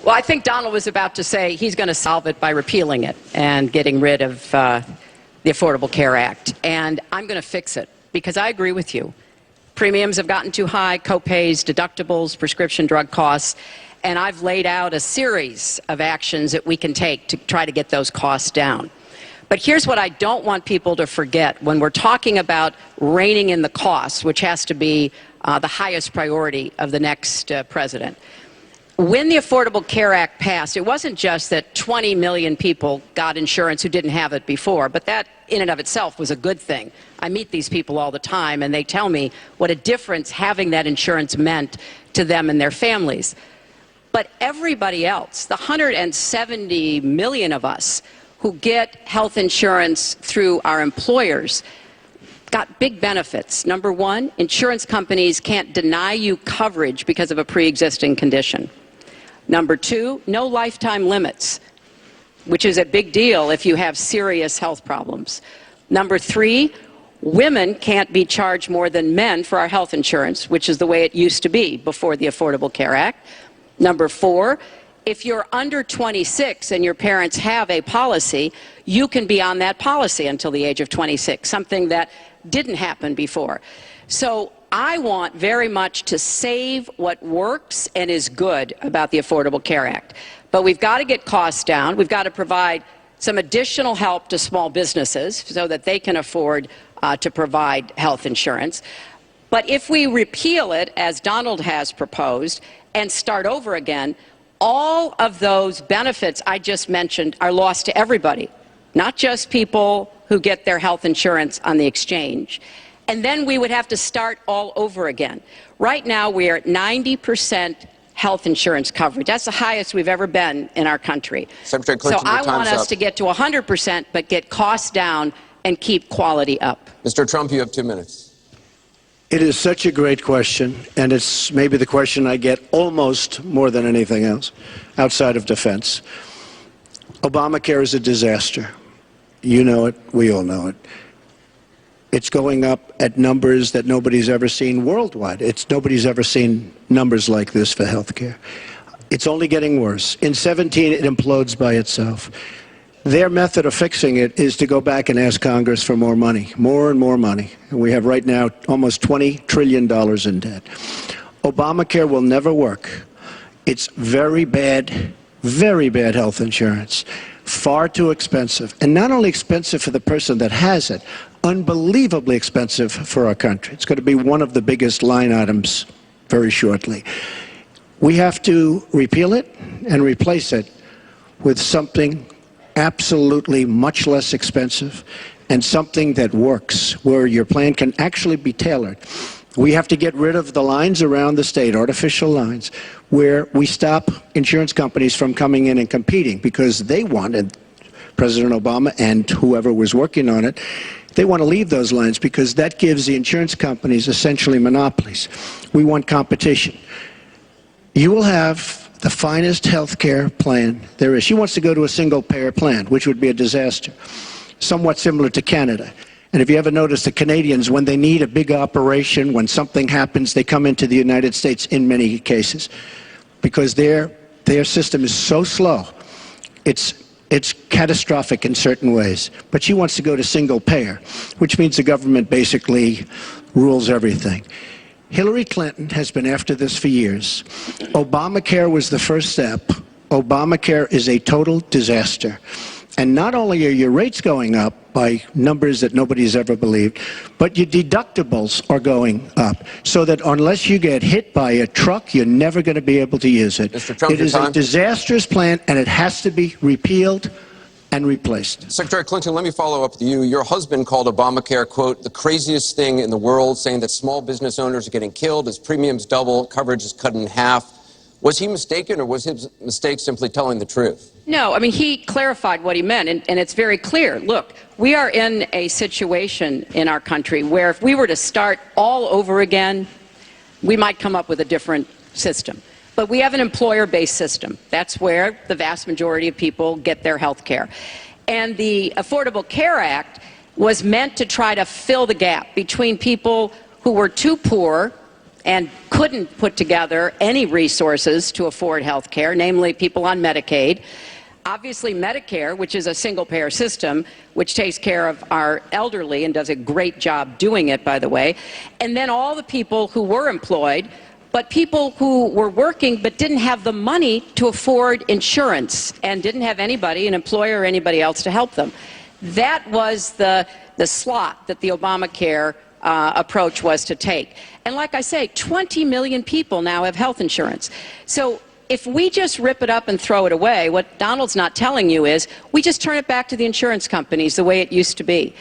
Well, I think Donald was about to say he's going to solve it by repealing it and getting rid of the Affordable Care Act. And I'm going to fix it because I agree with you. Premiums have gotten too high, co-pays, deductibles, prescription drug costs, and I've laid out a series of actions that we can take to try to get those costs down. But here's what I don't want people to forget when we're talking about reining in the costs, which has to be the highest priority of the next president. When the Affordable Care Act passed, it wasn't just that 20 million people got insurance who didn't have it before, but that in and of itself was a good thing. I meet these people all the time, and they tell me what a difference having that insurance meant to them and their families. But everybody else, the 170 million of us who get health insurance through our employers, got big benefits. Number one, insurance companies can't deny you coverage because of a pre-existing condition. Number two, no lifetime limits, which is a big deal if you have serious health problems. Number three, women can't be charged more than men for our health insurance, which is the way it used to be before the Affordable Care Act. Number four, if you're under 26 and your parents have a policy, you can be on that policy until the age of 26, something that didn't happen before. So I want very much to save what works and is good about the Affordable Care Act. But we've got to get costs down. We've got to provide some additional help to small businesses so that they can afford to provide health insurance. But if we repeal it, as Donald has proposed, and start over again, all of those benefits I just mentioned are lost to everybody, not just people who get their health insurance on the exchange. And then we would have to start all over again. Right now, we are at 90% health insurance coverage. That's the highest we've ever been in our country. Secretary Clinton, so I want us to get to 100%, but get costs down and keep quality up. Mr. Trump, you have 2 minutes. It is such a great question, and it's maybe the question I get almost more than anything else outside of defense. Obamacare is a disaster. You know it. We all know it. It's going up at numbers that nobody's ever seen worldwide. Nobody's ever seen numbers like this for health care. It's only getting worse. In 17, it implodes by itself. Their method of fixing it is to go back and ask Congress for more money, more and more money. And we have right now almost $20 trillion in debt. Obamacare will never work. It's very bad health insurance. Far too expensive. And not only expensive for the person that has it, unbelievably expensive for our country. It's going to be one of the biggest line items very shortly. We have to repeal it and replace it with something absolutely much less expensive and something that works, where your plan can actually be tailored. We have to get rid of the lines around the state, artificial lines, where we stop insurance companies from coming in and competing because they wanted, President Obama and whoever was working on it, they want to leave those lines because that gives the insurance companies essentially monopolies. We want competition. You will have the finest health care plan there is. She wants to go to a single-payer plan, which would be a disaster, somewhat similar to Canada. And if you ever notice, the Canadians, when they need a big operation, when something happens, they come into the United States in many cases because their system is so slow. It's catastrophic in certain ways. But she wants to go to single payer, which means the government basically rules everything. Hillary Clinton has been after this for years. Obamacare was the first step. Obamacare is a total disaster. And not only are your rates going up by numbers that nobody's ever believed, but your deductibles are going up. So that unless you get hit by a truck, you're never going to be able to use it. Mr. Trump, it is a disastrous plan, and it has to be repealed and replaced. Secretary Clinton, let me follow up with you. Your husband called Obamacare, quote, the craziest thing in the world, saying that small business owners are getting killed as premiums double, coverage is cut in half. Was he mistaken, or was his mistake simply telling the truth? No, I mean, he clarified what he meant, and it's very clear. Look, we are in a situation in our country where if we were to start all over again, we might come up with a different system. But we have an employer-based system. That's where the vast majority of people get their health care. And the Affordable Care Act was meant to try to fill the gap between people who were too poor and couldn't put together any resources to afford health care, namely people on Medicaid. Obviously, Medicare, which is a single-payer system, which takes care of our elderly and does a great job doing it, by the way. And then all the people who were employed, but people who were working but didn't have the money to afford insurance and didn't have anybody, an employer or anybody else, to help them. That was the slot that the Obamacare approach was to take. And like I say, 20 million people now have health insurance. So if we just rip it up and throw it away, what Donald's not telling you is we just turn it back to the insurance companies the way it used to be.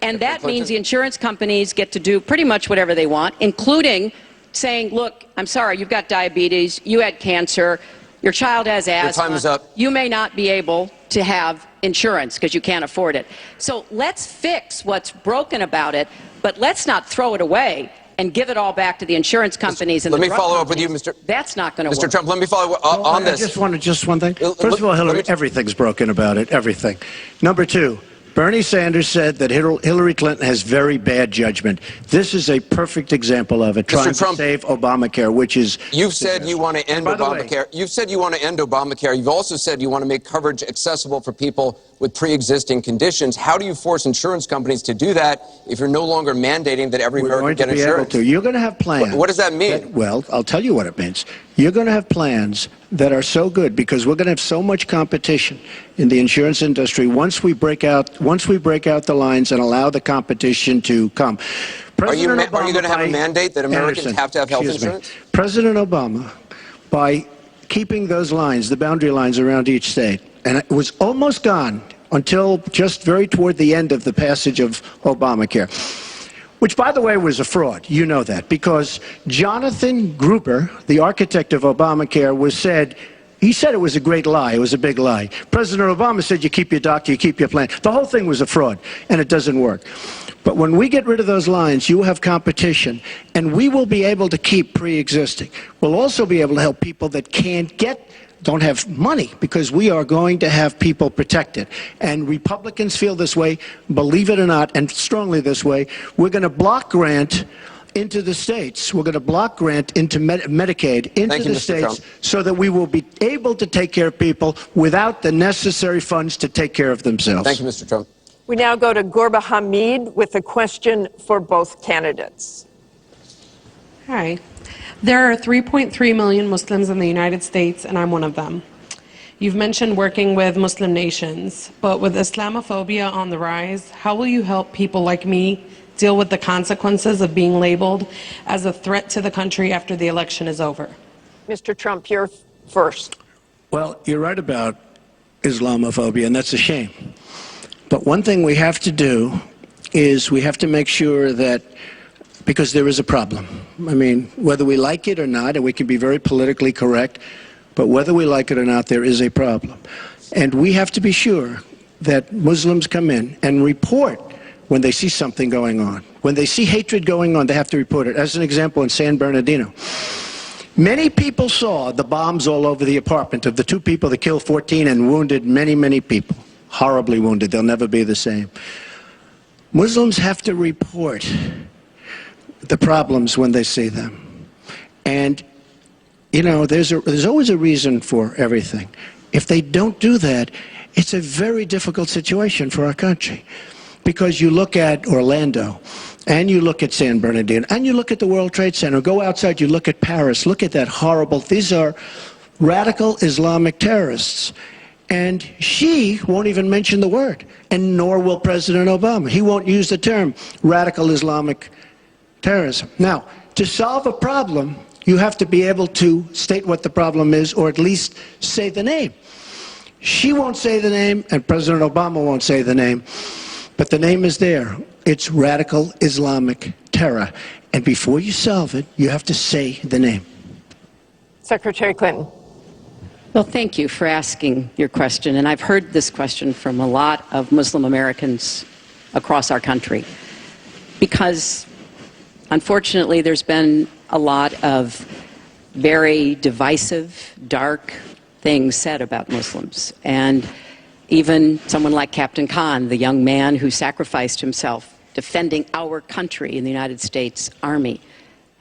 And that means the insurance companies get to do pretty much whatever they want, including saying, look, I'm sorry, you've got diabetes, you had cancer, your child has asthma. Your time is up. You may not be able to have insurance because you can't afford it. So let's fix what's broken about it, but let's not throw it away and give it all back to the insurance companies and let the me drug follow up with you, companies. Mr. That's not going to work. Mr. Trump, let me follow up on this. Just one thing. First of all, Hillary, everything's broken about it, everything. Number two, Bernie Sanders said that Hillary Clinton has very bad judgment. This is a perfect example of it, trying to save Obamacare, which is... You've said you want to end Obamacare. You've said you want to end Obamacare. You've also said you want to make coverage accessible for people with pre-existing conditions. How do you force insurance companies to do that if you're no longer mandating that every American get insurance? You're going to have plans. What does that mean? Well, I'll tell you what it means. You're going to have plans that are so good because we're going to have so much competition in the insurance industry once we break out the lines and allow the competition to come. Are you going to have a mandate that Americans have to have health insurance? President Obama, by keeping those lines, the boundary lines around each state, and it was almost gone until just very toward the end of the passage of Obamacare, which, by the way, was a fraud. You know that, because Jonathan Gruber, the architect of Obamacare, he said it was a great lie. It was a big lie. President Obama said you keep your doctor, you keep your plan. The whole thing was a fraud, and it doesn't work. But when we get rid of those lines, you have competition, and we will be able to keep pre-existing. We'll also be able to help people that don't have money, because we are going to have people protected. And Republicans feel this way, believe it or not, and strongly this way. We're going to block grant into the states. We're going to block grant into Medicaid into the states so that we will be able to take care of people without the necessary funds to take care of themselves. Thank you, Mr. Trump. We now go to Gorba Hamid with a question for both candidates. Hi. There are 3.3 million Muslims in the United States, and I'm one of them. You've mentioned working with Muslim nations, but with Islamophobia on the rise, how will you help people like me deal with the consequences of being labeled as a threat to the country after the election is over? Mr. Trump, you're first. Well, you're right about Islamophobia, and that's a shame. But one thing we have to do is we have to make sure that, because there is a problem. I mean, whether we like it or not, and we can be very politically correct, but whether we like it or not, there is a problem. And we have to be sure that Muslims come in and report when they see something going on. When they see hatred going on, they have to report it. As an example, in San Bernardino, many people saw the bombs all over the apartment of the two people that killed 14 and wounded many, many people. Horribly wounded. They'll never be the same. Muslims have to report the problems when they see them. And, you know, there's always a reason for everything. If they don't do that, it's a very difficult situation for our country. Because you look at Orlando, and you look at San Bernardino, and you look at the World Trade Center, go outside, you look at Paris, look at that horrible, these are radical Islamic terrorists. And she won't even mention the word, and nor will President Obama. He won't use the term radical Islamic terrorism. Now, to solve a problem, you have to be able to state what the problem is, or at least say the name. She won't say the name, and President Obama won't say the name, but the name is there. It's radical Islamic terror. And before you solve it, you have to say the name. Secretary Clinton. Well, thank you for asking your question. And I've heard this question from a lot of Muslim Americans across our country. Because, unfortunately, there's been a lot of very divisive, dark things said about Muslims. And even someone like Captain Khan, the young man who sacrificed himself defending our country in the United States Army,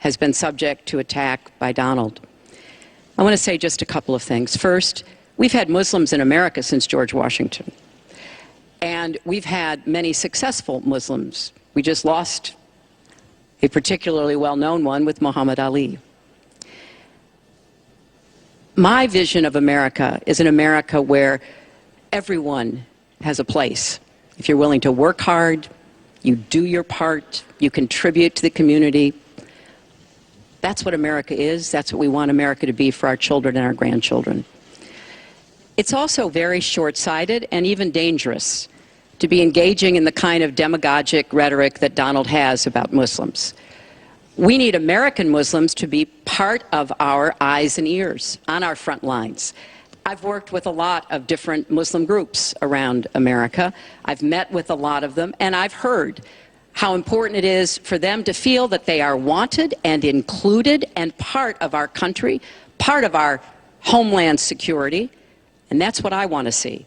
has been subject to attack by Donald. I want to say just a couple of things. First, we've had Muslims in America since George Washington, and we've had many successful Muslims. We just lost a particularly well-known one with Muhammad Ali. My vision of America is an America where everyone has a place. If you're willing to work hard, you do your part, you contribute to the community. That's what America is. That's what we want America to be for our children and our grandchildren. It's also very short-sighted and even dangerous to be engaging in the kind of demagogic rhetoric that Donald has about Muslims. We need American Muslims to be part of our eyes and ears on our front lines. I've worked with a lot of different Muslim groups around America. I've met with a lot of them, and I've heard how important it is for them to feel that they are wanted and included and part of our country, part of our homeland security, and that's what I want to see.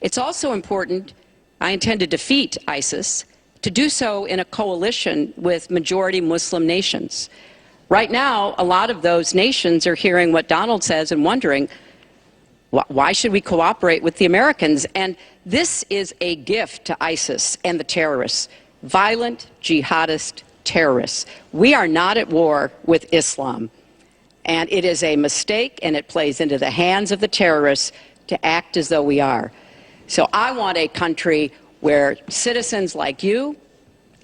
It's also important, I intend to defeat ISIS, to do so in a coalition with majority Muslim nations. Right now, a lot of those nations are hearing what Donald says and wondering, why should we cooperate with the Americans? And this is a gift to ISIS and the terrorists, violent jihadist terrorists. We are not at war with Islam, and it is a mistake, and it plays into the hands of the terrorists to act as though we are. So I want a country where citizens like you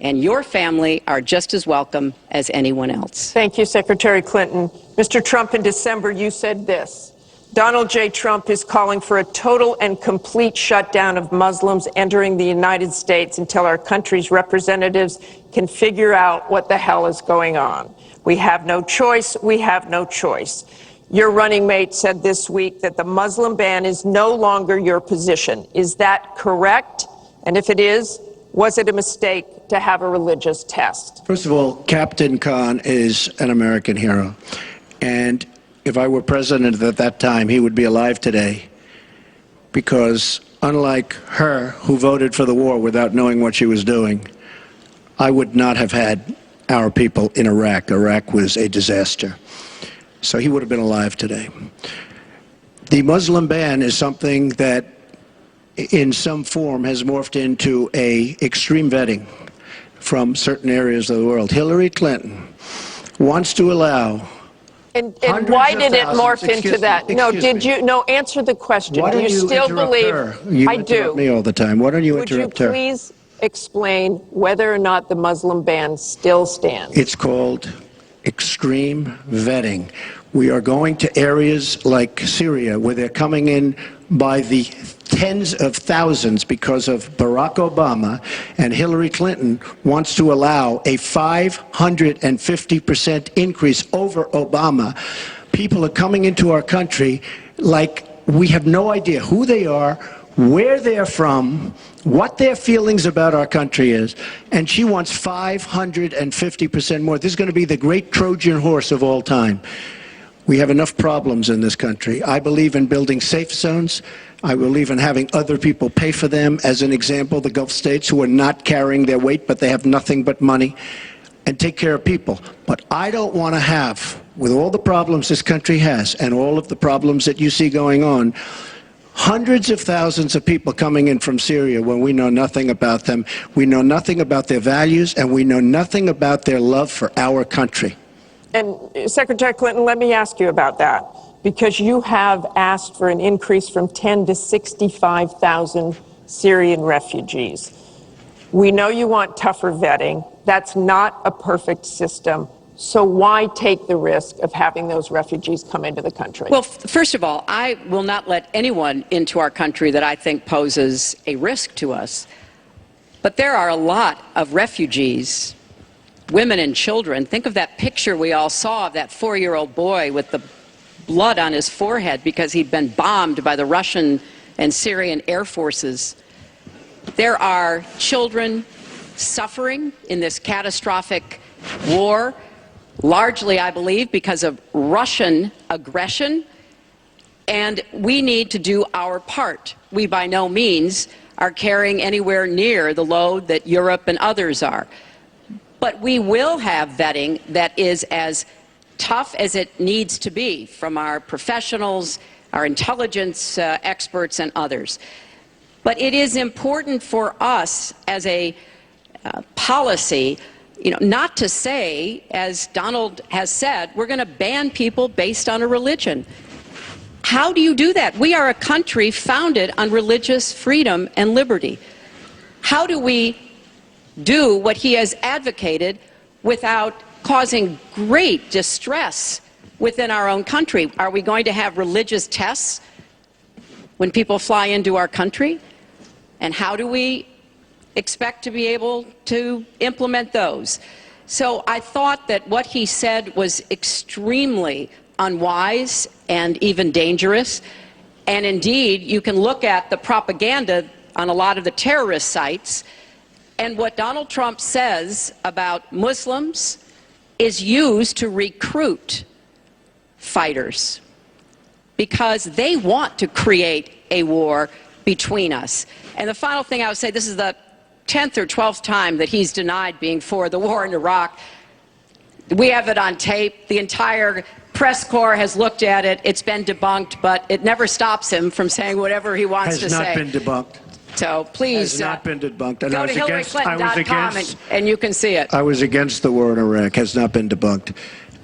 and your family are just as welcome as anyone else. Thank you, Secretary Clinton. Mr. Trump, in December, you said this: Donald J. Trump is calling for a total and complete shutdown of Muslims entering the United States until our country's representatives can figure out what the hell is going on. We have no choice. We have no choice. Your running mate said this week that the Muslim ban is no longer your position. Is that correct? And if it is, was it a mistake to have a religious test? First of all, Captain Khan is an American hero. And if I were president at that time, he would be alive today. Because unlike her, who voted for the war without knowing what she was doing, I would not have had our people in Iraq. Iraq was a disaster. So he would have been alive today. The Muslim ban is something that in some form has morphed into a extreme vetting from certain areas of the world. Hillary Clinton wants to allow And why did it morph into that? No, did you? No, answer the question. Why Do don't you you still interrupt believe? her? You I interrupt do. me all the time. Why don't you Would you interrupt her? please explain whether or not the Muslim ban still stands? It's called extreme vetting. We are going to areas like Syria where they're coming in by the tens of thousands because of Barack Obama, and Hillary Clinton wants to allow a 550% increase over Obama. People are coming into our country like we have no idea who they are, where they're from, what their feelings about our country is, and she wants 550% more. This is going to be the great Trojan horse of all time. We have enough problems in this country. I believe in building safe zones. I believe in having other people pay for them. As an example, the Gulf states who are not carrying their weight, but they have nothing but money, and take care of people. But I don't want to have, with all the problems this country has and all of the problems that you see going on, hundreds of thousands of people coming in from Syria when we know nothing about them. We know nothing about their values, and we know nothing about their love for our country. And Secretary Clinton, let me ask you about that, because you have asked for an increase from 10 to 65,000 Syrian refugees. We know you want tougher vetting. That's not a perfect system. So why take the risk of having those refugees come into the country? Well, first of all, I will not let anyone into our country that I think poses a risk to us. But there are a lot of refugees, women and children. Think of that picture we all saw of that 4-year-old boy with the blood on his forehead because he'd been bombed by the Russian and Syrian air forces. There are children suffering in this catastrophic war, largely, I believe, because of Russian aggression, and we need to do our part. We by no means are carrying anywhere near the load that Europe and others are. But we will have vetting that is as tough as it needs to be from our professionals, our intelligence experts, and others. But it is important for us as a policy, not to say, as Donald has said, we're going to ban people based on a religion. How do you do that? We are a country founded on religious freedom and liberty. How do we do what he has advocated without causing great distress within our own country? Are we going to have religious tests when people fly into our country? And how do we expect to be able to implement those? So I thought that what he said was extremely unwise and even dangerous. And indeed, you can look at the propaganda on a lot of the terrorist sites, and what Donald Trump says about Muslims is used to recruit fighters because they want to create a war between us. And the final thing I would say, this is the 10th or 12th time that he's denied being for the war in Iraq. We have it on tape. The entire press corps has looked at it. It's been debunked, but it never stops him from saying whatever he wants to say. Has not been debunked. So please Has not been debunked. And go to HillaryClinton.com and you can see it. I was against the war in Iraq. Has not been debunked.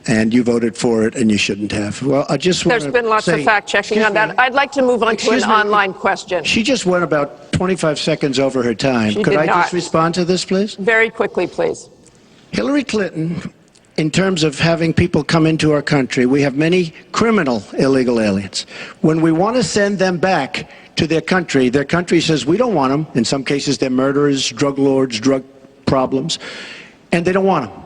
And you voted for it, and you shouldn't have. Well, I just want There's been lots of fact-checking on that. I'd like to move on to an online question. She just went about 25 seconds over her time. She Could did I not. just respond to this, please? Very quickly, please. Hillary Clinton, in terms of having people come into our country, we have many criminal illegal aliens. When we want to send them back to their country says we don't want them. In some cases, they're murderers, drug lords, drug problems, and they don't want them.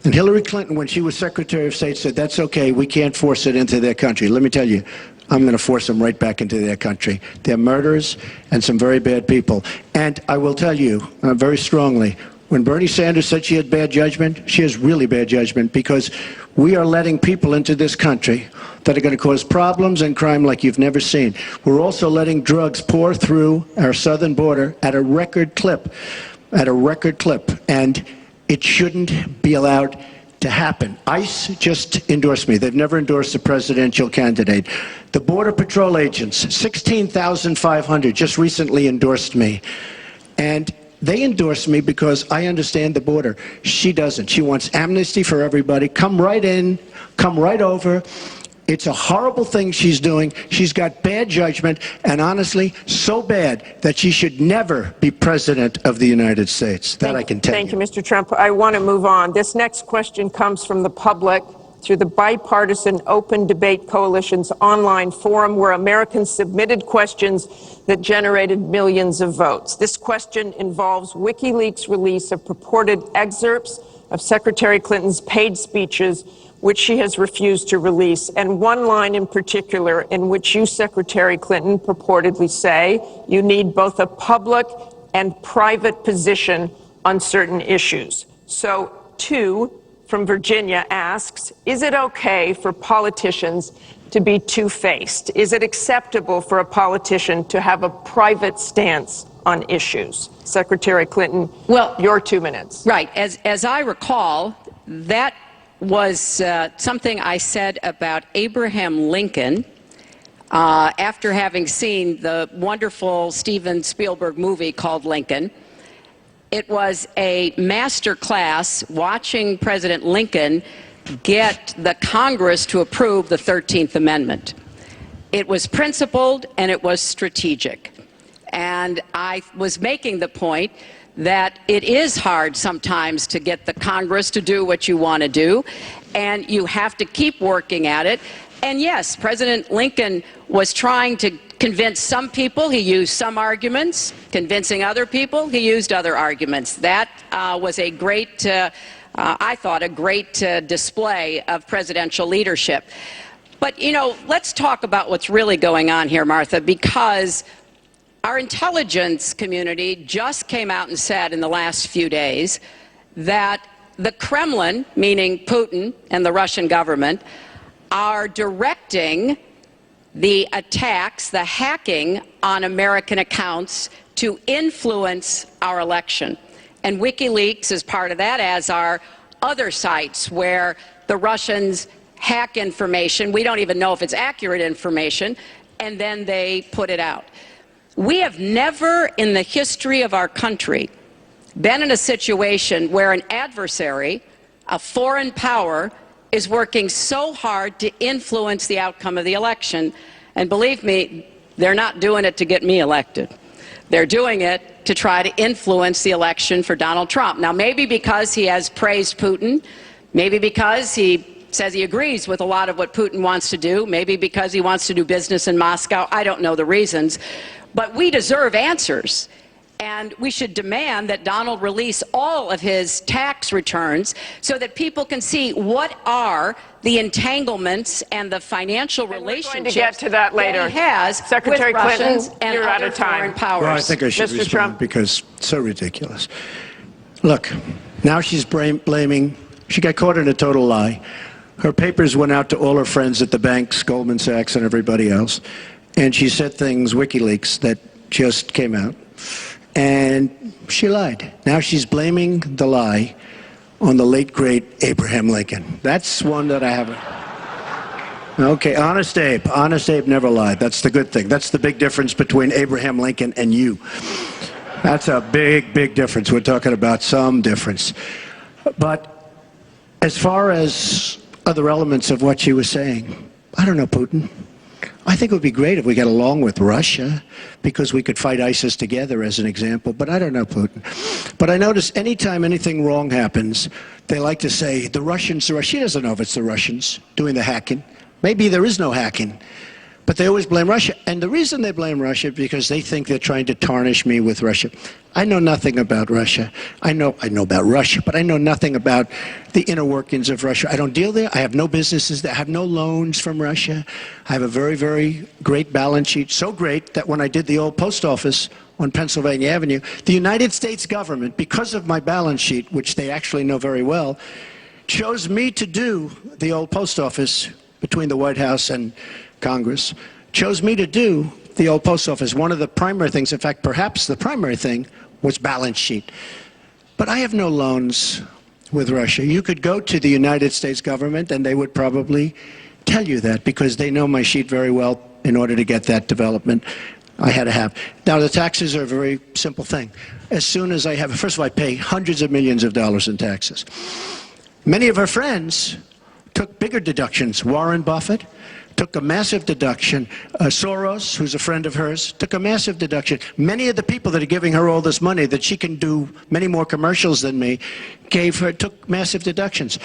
And Hillary Clinton, when she was Secretary of State, said, that's okay, we can't force it into their country. Let me tell you, I'm going to force them right back into their country. They're murderers and some very bad people. And I will tell you very strongly, when Bernie Sanders said she had bad judgment, she has really bad judgment, because we are letting people into this country that are going to cause problems and crime like you've never seen. We're also letting drugs pour through our southern border at a record clip, and it shouldn't be allowed to happen. ICE just endorsed me. They've never endorsed a presidential candidate. The Border Patrol agents, 16,500, just recently endorsed me. And they endorsed me because I understand the border. She doesn't. She wants amnesty for everybody. Come right in, come right over. It's a horrible thing she's doing. She's got bad judgment, and honestly, so bad that she should never be president of the United States. That I can tell you. Thank you, Mr. Trump. I want to move on. This next question comes from the public through the Bipartisan Open Debate Coalition's online forum, where Americans submitted questions that generated millions of votes. This question involves WikiLeaks' release of purported excerpts of Secretary Clinton's paid speeches, which she has refused to release, and one line in particular in which you, Secretary Clinton, purportedly say you need both a public and private position on certain issues. So, two from Virginia asks, is it okay for politicians to be two-faced? Is it acceptable for a politician to have a private stance on issues? Secretary Clinton, well, your 2 minutes. Right. As I recall, that was something I said about Abraham Lincoln after having seen the wonderful Steven Spielberg movie called Lincoln. It was a master class watching President Lincoln get the Congress to approve the 13th Amendment. It was principled and it was strategic. And I was making the point that it is hard sometimes to get the Congress to do what you want to do, and you have to keep working at it. And yes, President Lincoln was trying to convince some people. He used some arguments. Convincing other people, he used other arguments. That was a great, I thought, a great display of presidential leadership. But, let's talk about what's really going on here, Martha, because our intelligence community just came out and said in the last few days that the Kremlin, meaning Putin and the Russian government, are directing the attacks, the hacking on American accounts to influence our election. And WikiLeaks is part of that, as are other sites where the Russians hack information. We don't even know if it's accurate information, and then they put it out. We have never in the history of our country been in a situation where an adversary, a foreign power, is working so hard to influence the outcome of the election. And believe me, they're not doing it to get me elected. They're doing it to try to influence the election for Donald Trump. Now, maybe because he has praised Putin, maybe because he says he agrees with a lot of what Putin wants to do, maybe because he wants to do business in Moscow. I don't know the reasons. But we deserve answers. And we should demand that Donald release all of his tax returns so that people can see what are the entanglements and the financial relationships going to get to that later. he has Secretary with Clinton, Russians and you're out other of time. foreign powers. Well, I think I should Mr. respond Trump. because it's so ridiculous. Look, now she's blaming, she got caught in a total lie. Her papers went out to all her friends at the banks, Goldman Sachs and everybody else, and she said things, WikiLeaks, that just came out. And she lied. Now she's blaming the lie on the late, great Abraham Lincoln. That's one that I haven't. Okay, Honest Abe. Honest Abe never lied. That's the good thing. That's the big difference between Abraham Lincoln and you. That's a big, big difference. We're talking about some difference. But as far as other elements of what she was saying, I don't know, Putin. I think it would be great if we got along with Russia because we could fight ISIS together, as an example. But I don't know, Putin. But I notice anytime anything wrong happens, they like to say, the Russians. She doesn't know if it's the Russians doing the hacking. Maybe there is no hacking. But they always blame Russia. And the reason they blame Russia is because they think they're trying to tarnish me with Russia. I know nothing about Russia. I know about Russia, but I know nothing about the inner workings of Russia. I don't deal there. I have no businesses there. I have no loans from Russia. I have a very, very great balance sheet. So great that when I did the old post office on Pennsylvania Avenue, the United States government, because of my balance sheet, which they actually know very well, chose me to do the old post office between the White House and Congress, chose me to do the old post office. One of the primary things, in fact, perhaps the primary thing, was balance sheet. But I have no loans with Russia. You could go to the United States government and they would probably tell you that because they know my sheet very well in order to get that development I had to have. Now, the taxes are a very simple thing. As soon as I have, first of all, I pay hundreds of millions of dollars in taxes. Many of her friends took bigger deductions. Warren Buffett took a massive deduction. Soros, who's a friend of hers, took a massive deduction. Many of the people that are giving her all this money that she can do many more commercials than me took massive deductions.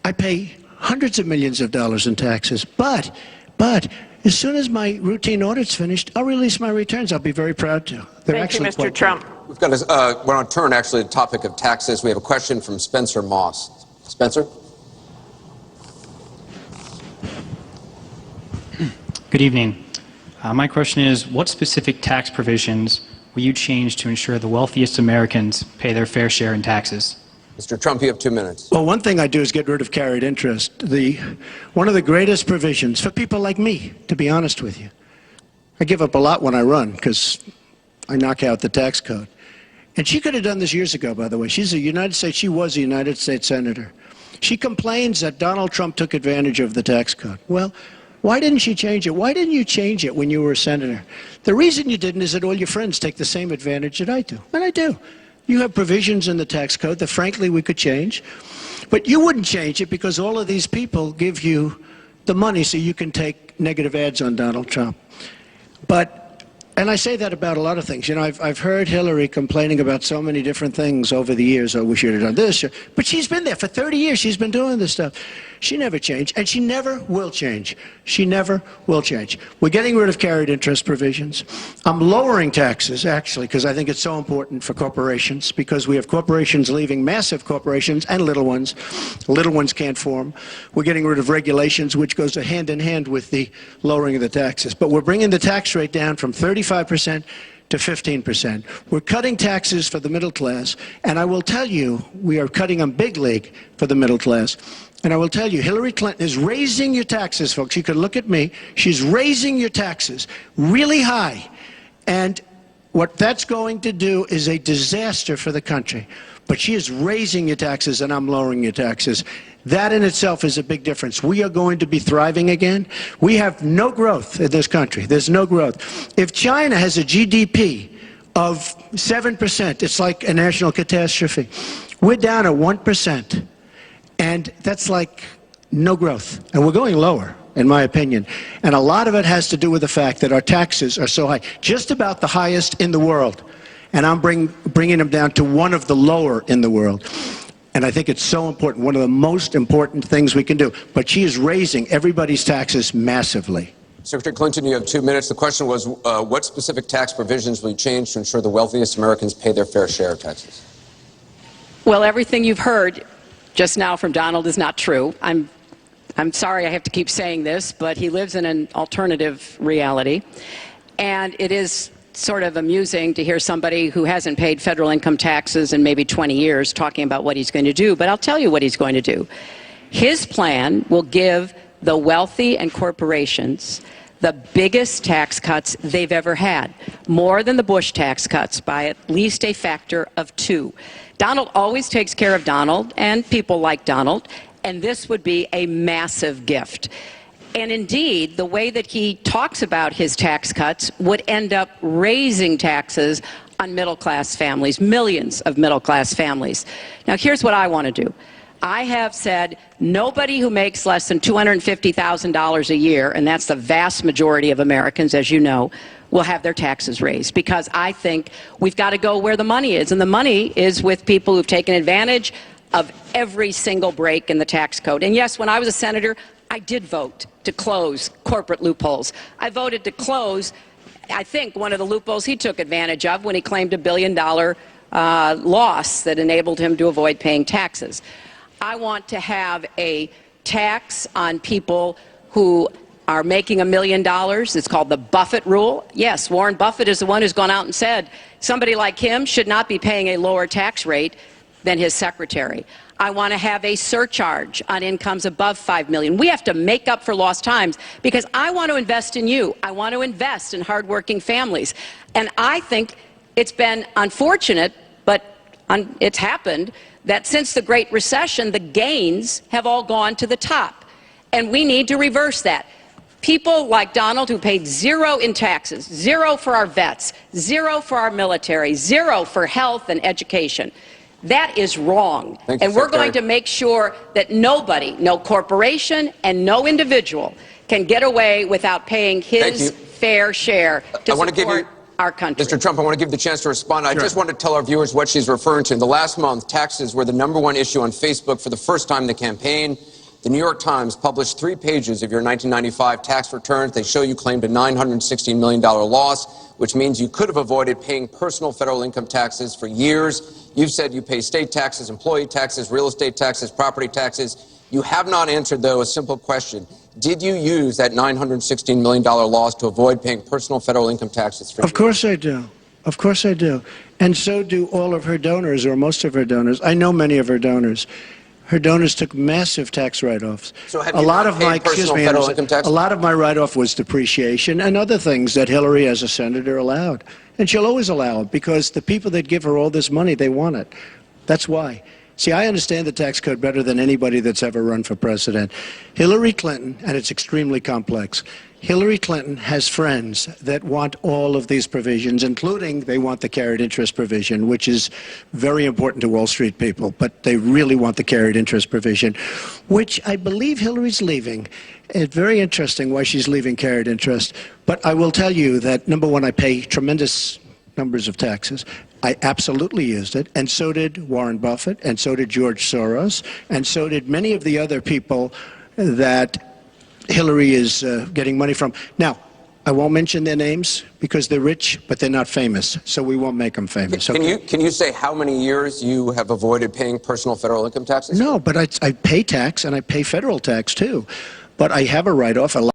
I pay hundreds of millions of dollars in taxes. But as soon as my routine audit's finished, I'll release my returns. I'll be very proud to. They're Thank you, actually Mr. Trump. We've got we're on turn, actually, to the topic of taxes. We have a question from Spencer Moss. Spencer? Good evening. My question is, what specific tax provisions will you change to ensure the wealthiest Americans pay their fair share in taxes? Mr. Trump, you have 2 minutes. Well, one thing I do is get rid of carried interest. One of the greatest provisions for people like me, to be honest with you. I give up a lot when I run because I knock out the tax code. And she could have done this years ago, by the way. She was a United States senator. She complains that Donald Trump took advantage of the tax code. Well, why didn't she change it? Why didn't you change it when you were a senator? The reason you didn't is that all your friends take the same advantage that I do. And I do. You have provisions in the tax code that, frankly, we could change. But you wouldn't change it because all of these people give you the money so you can take negative ads on Donald Trump. And I say that about a lot of things. You know, I've heard Hillary complaining about so many different things over the years. Oh, we should have done this. But she's been there for 30 years. She's been doing this stuff. She never changed, and she never will change. She never will change. We're getting rid of carried interest provisions. I'm lowering taxes, actually, because I think it's so important for corporations, because we have corporations leaving massive corporations and little ones. Little ones can't form. We're getting rid of regulations, which goes hand in hand with the lowering of the taxes. But we're bringing the tax rate down from 35% to 15%. We're cutting taxes for the middle class, and I will tell you, we are cutting them big league for the middle class. And I will tell you, Hillary Clinton is raising your taxes, folks. You can look at me. She's raising your taxes really high. And What that's going to do is a disaster for the country. But she is raising your taxes and I'm lowering your taxes. That in itself is a big difference. We are going to be thriving again. We have no growth in this country. There's no growth. If China has a GDP of 7%, it's like a national catastrophe. We're down at 1%. And that's like no growth. And we're going lower, in my opinion. And a lot of it has to do with the fact that our taxes are so high, just about the highest in the world. And I'm bringing them down to one of the lower in the world. And I think it's so important, one of the most important things we can do. But she is raising everybody's taxes massively. Secretary Clinton, you have 2 minutes. The question was, what specific tax provisions will you change to ensure the wealthiest Americans pay their fair share of taxes? Well, everything you've heard just now from Donald is not true. I'm sorry I have to keep saying this, but he lives in an alternative reality. And it is sort of amusing to hear somebody who hasn't paid federal income taxes in maybe 20 years talking about what he's going to do. But I'll tell you what he's going to do. His plan will give the wealthy and corporations the biggest tax cuts they've ever had, more than the Bush tax cuts by at least a factor of 2. Donald always takes care of Donald and people like Donald, and this would be a massive gift. And indeed, the way that he talks about his tax cuts would end up raising taxes on middle-class families, millions of middle-class families. Now, here's what I want to do. I have said nobody who makes less than $250,000 a year, and that's the vast majority of Americans, as you know, will have their taxes raised, because I think we've got to go where the money is, and the money is with people who've taken advantage of every single break in the tax code. And yes, when I was a senator, I did vote to close corporate loopholes. I voted to close, I think, one of the loopholes he took advantage of when he claimed $1 billion loss that enabled him to avoid paying taxes. I want to have a tax on people who are making $1 million. It's called the Buffett rule. Yes, Warren Buffett is the one who's gone out and said somebody like him should not be paying a lower tax rate than his secretary. I want to have a surcharge on incomes above $5 million. We have to make up for lost times, because I want to invest in you. I want to invest in hardworking families. And I think it's been unfortunate, but it's happened, that since the Great Recession, the gains have all gone to the top. And we need to reverse that. People like Donald, who paid 0 in taxes, 0 for our vets, 0 for our military, 0 for health and education. That is wrong. Thank you, and we're Secretary. going to make sure that nobody, no corporation and no individual, can get away without paying his fair share to support our country. Mr. Trump, I want to give you the chance to respond. I just want to tell our viewers what she's referring to. In the last month, taxes were the #1 issue on Facebook for the first time in the campaign. The New York Times published 3 pages of your 1995 tax returns. They show you claimed a $916 million loss, which means you could have avoided paying personal federal income taxes for years. You've said you pay state taxes, employee taxes, real estate taxes, property taxes. You have not answered, though, a simple question. Did you use that $916 million loss to avoid paying personal federal income taxes for years? Of course I do. Of course I do. And so do all of her donors, or most of her donors. I know many of her donors. Her donors took massive tax write-offs. So have you not paid personal federal income taxes? A lot of my write-off was depreciation and other things that Hillary, as a senator, allowed. And she'll always allow it, because the people that give her all this money, they want it. That's why. See, I understand the tax code better than anybody that's ever run for president. Hillary Clinton, and it's extremely complex, Hillary Clinton has friends that want all of these provisions, including they want the carried interest provision, which is very important to Wall Street people, but they really want the carried interest provision, which I believe Hillary's leaving. It's very interesting why she's leaving carried interest. But I will tell you that, #1, I pay tremendous numbers of taxes. I absolutely used it, and so did Warren Buffett, and so did George Soros, and so did many of the other people that Hillary is getting money from. Now, I won't mention their names because they're rich, but they're not famous, so we won't make them famous. Can you say how many years you have avoided paying personal federal income taxes? No, but I pay tax, and I pay federal tax, too. But I have a write-off. A